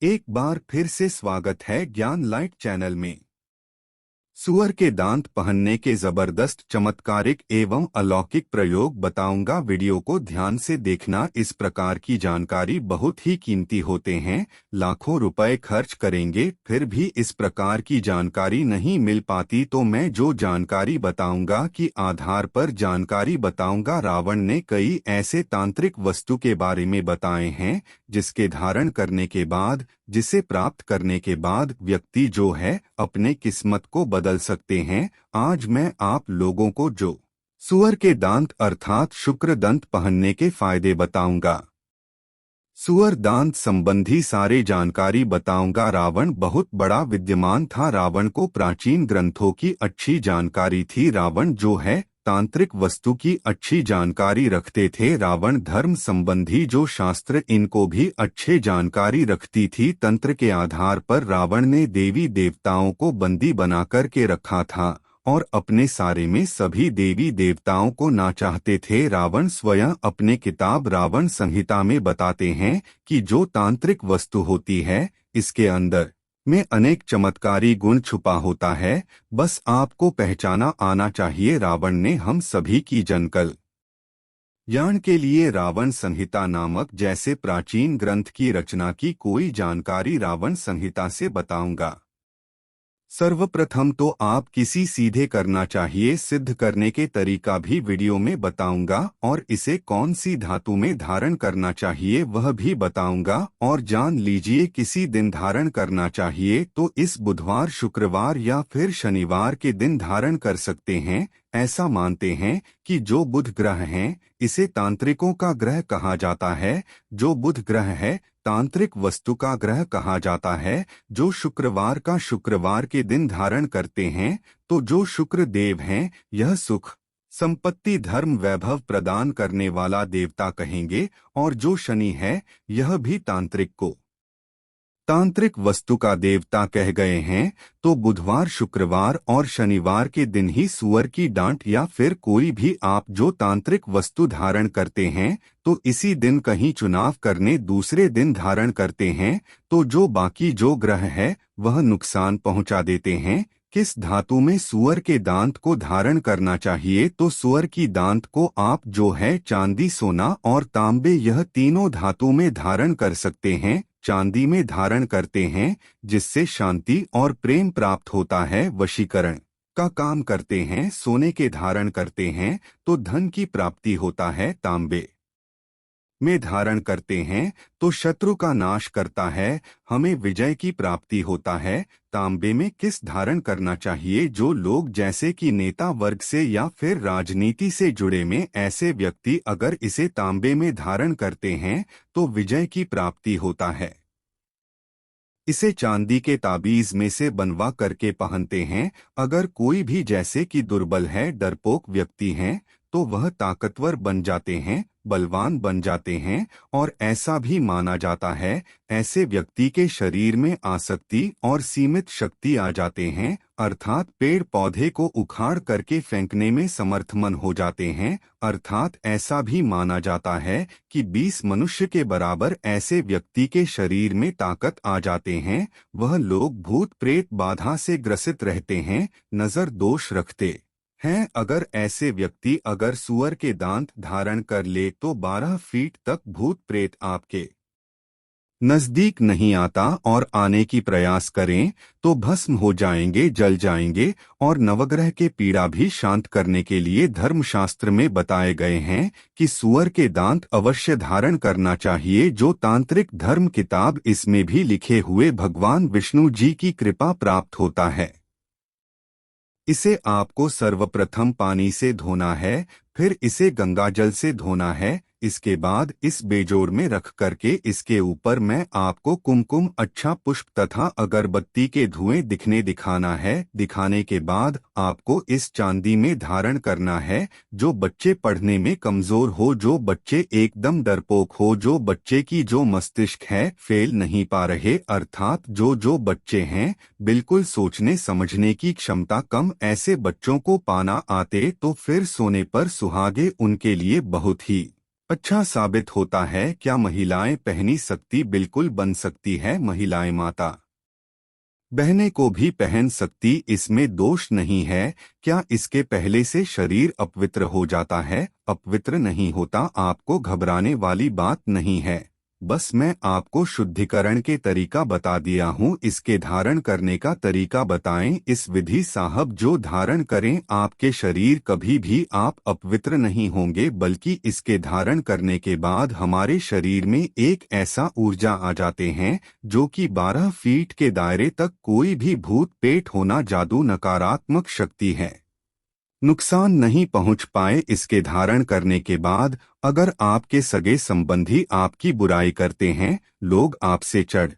एक बार फिर से स्वागत है ज्ञान लाइट चैनल में। सुअर के दांत पहनने के जबरदस्त चमत्कारिक एवं अलौकिक प्रयोग बताऊंगा। वीडियो को ध्यान से देखना। इस प्रकार की जानकारी बहुत ही कीमती होते हैं। लाखों रुपए खर्च करेंगे फिर भी इस प्रकार की जानकारी नहीं मिल पाती। तो मैं जो जानकारी बताऊंगा कि आधार पर जानकारी बताऊंगा। रावण ने कई ऐसे तांत्रिक वस्तु के बारे में बताए हैं जिसके धारण करने के बाद, जिसे प्राप्त करने के बाद व्यक्ति जो है अपने किस्मत को बदल सकते हैं। आज मैं आप लोगों को जो सुअर के दांत अर्थात शुक्र दंत पहनने के फायदे बताऊंगा। सुअर दांत संबंधी सारे जानकारी बताऊंगा। रावण बहुत बड़ा विद्वान था। रावण को प्राचीन ग्रंथों की अच्छी जानकारी थी। रावण जो है तांत्रिक वस्तु की अच्छी जानकारी रखते थे। रावण धर्म संबंधी जो शास्त्र इनको भी अच्छे जानकारी रखती थी। तंत्र के आधार पर रावण ने देवी देवताओं को बंदी बनाकर के रखा था और अपने सारे में सभी देवी देवताओं को ना चाहते थे। रावण स्वयं अपने किताब रावण संहिता में बताते हैं कि जो तांत्रिक वस्तु होती है इसके अंदर में अनेक चमत्कारी गुण छुपा होता है, बस आपको पहचाना आना चाहिए। रावण ने हम सभी की जनकल ज्ञान के लिए रावण संहिता नामक जैसे प्राचीन ग्रंथ की रचना की। कोई जानकारी रावण संहिता से बताऊंगा। सर्वप्रथम तो आप किसी सीधे करना चाहिए, सिद्ध करने के तरीका भी वीडियो में बताऊंगा और इसे कौन सी धातु में धारण करना चाहिए वह भी बताऊंगा। और जान लीजिए किसी दिन धारण करना चाहिए तो इस बुधवार, शुक्रवार या फिर शनिवार के दिन धारण कर सकते हैं। ऐसा मानते हैं कि जो बुध ग्रह हैं इसे तांत्रिकों का ग्रह कहा जाता है। जो बुध ग्रह है तांत्रिक वस्तु का ग्रह कहा जाता है। जो शुक्रवार का शुक्रवार के दिन धारण करते हैं तो जो शुक्र देव हैं यह सुख, संपत्ति, धर्म, वैभव प्रदान करने वाला देवता कहेंगे। और जो शनि है यह भी तांत्रिक को तांत्रिक वस्तु का देवता कह गए हैं। तो बुधवार, शुक्रवार और शनिवार के दिन ही सुअर की डांट या फिर कोई भी आप जो तांत्रिक वस्तु धारण करते हैं तो इसी दिन कहीं चुनाव करने दूसरे दिन धारण करते हैं तो जो बाकी जो ग्रह है वह नुकसान पहुंचा देते हैं। किस धातु में सुअर के दांत को धारण करना चाहिए? तो सुअर की दांत को आप जो है चांदी, सोना और तांबे यह तीनों धातु में धारण कर सकते हैं। चांदी में धारण करते हैं जिससे शांति और प्रेम प्राप्त होता है, वशीकरण का काम करते हैं। सोने के धारण करते हैं तो धन की प्राप्ति होता है। तांबे में धारण करते हैं तो शत्रु का नाश करता है, हमें विजय की प्राप्ति होता है। तांबे में किस धारण करना चाहिए? जो लोग जैसे कि नेता वर्ग से या फिर राजनीति से जुड़े में ऐसे व्यक्ति अगर इसे तांबे में धारण करते हैं तो विजय की प्राप्ति होता है। इसे चांदी के ताबीज में से बनवा करके पहनते हैं। अगर कोई भी जैसे कि दुर्बल है, डरपोक व्यक्ति हैं तो वह ताकतवर बन जाते हैं, बलवान बन जाते हैं। और ऐसा भी माना जाता है ऐसे व्यक्ति के शरीर में आसक्ति और सीमित शक्ति आ जाते हैं, अर्थात पेड़ पौधे को उखाड़ करके फेंकने में समर्थमन हो जाते हैं। अर्थात ऐसा भी माना जाता है कि 20 मनुष्य के बराबर ऐसे व्यक्ति के शरीर में ताकत आ जाते हैं। वह लोग भूत प्रेत बाधा से ग्रसित रहते हैं, नजर दोष रखते हैं। अगर ऐसे व्यक्ति अगर सुअर के दांत धारण कर ले तो 12 फीट तक भूत प्रेत आपके नजदीक नहीं आता और आने की प्रयास करें तो भस्म हो जाएंगे, जल जाएंगे। और नवग्रह के पीड़ा भी शांत करने के लिए धर्मशास्त्र में बताए गए हैं कि सुअर के दांत अवश्य धारण करना चाहिए। जो तांत्रिक धर्म किताब इसमें भी लिखे हुए भगवान विष्णु जी की कृपा प्राप्त होता है। इसे आपको सर्वप्रथम पानी से धोना है, फिर इसे गंगाजल से धोना है। इसके बाद इस बेजोड़ में रख करके इसके ऊपर मैं आपको कुमकुम, अच्छा पुष्प तथा अगरबत्ती के धुएं दिखाना है। दिखाने के बाद आपको इस चांदी में धारण करना है। जो बच्चे पढ़ने में कमजोर हो, जो बच्चे एकदम डरपोक हो, जो बच्चे की जो मस्तिष्क है फेल नहीं पा रहे, अर्थात जो बच्चे हैं बिल्कुल सोचने समझने की क्षमता कम, ऐसे बच्चों को पाना आते तो फिर सोने पर सुहागे उनके लिए बहुत ही अच्छा साबित होता है। क्या महिलाएं पहनी सकती? बिल्कुल बन सकती है। महिलाएं माता बहने को भी पहन सकती, इसमें दोष नहीं है। क्या इसके पहले से शरीर अपवित्र हो जाता है? अपवित्र नहीं होता, आपको घबराने वाली बात नहीं है। बस मैं आपको शुद्धिकरण के तरीका बता दिया हूँ। इसके धारण करने का तरीका बताएं। इस विधि साहब जो धारण करें आपके शरीर, कभी भी आप अपवित्र नहीं होंगे, बल्कि इसके धारण करने के बाद हमारे शरीर में एक ऐसा ऊर्जा आ जाते हैं जो कि 12 फीट के दायरे तक कोई भी भूत पेट होना, जादू, नकारात्मक शक्ति है, नुकसान नहीं पहुंच पाए। इसके धारण करने के बाद अगर आपके सगे संबंधी आपकी बुराई करते हैं, लोग आपसे चढ़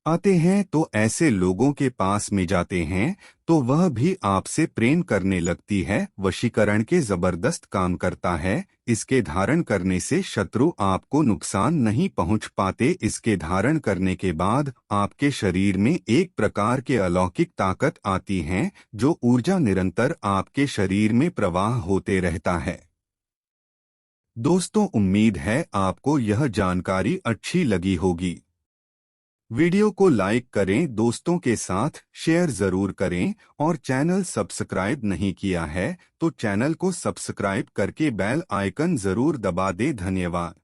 आते हैं, तो ऐसे लोगों के पास में जाते हैं तो वह भी आपसे प्रेम करने लगती है। वशीकरण के जबरदस्त काम करता है। इसके धारण करने से शत्रु आपको नुकसान नहीं पहुंच पाते। इसके धारण करने के बाद आपके शरीर में एक प्रकार के अलौकिक ताकत आती है, जो ऊर्जा निरंतर आपके शरीर में प्रवाह होते रहता है। दोस्तों, उम्मीद है आपको यह जानकारी अच्छी लगी होगी। वीडियो को लाइक करें, दोस्तों के साथ शेयर जरूर करें, और चैनल सब्सक्राइब नहीं किया है तो चैनल को सब्सक्राइब करके बेल आइकन जरूर दबा दें। धन्यवाद।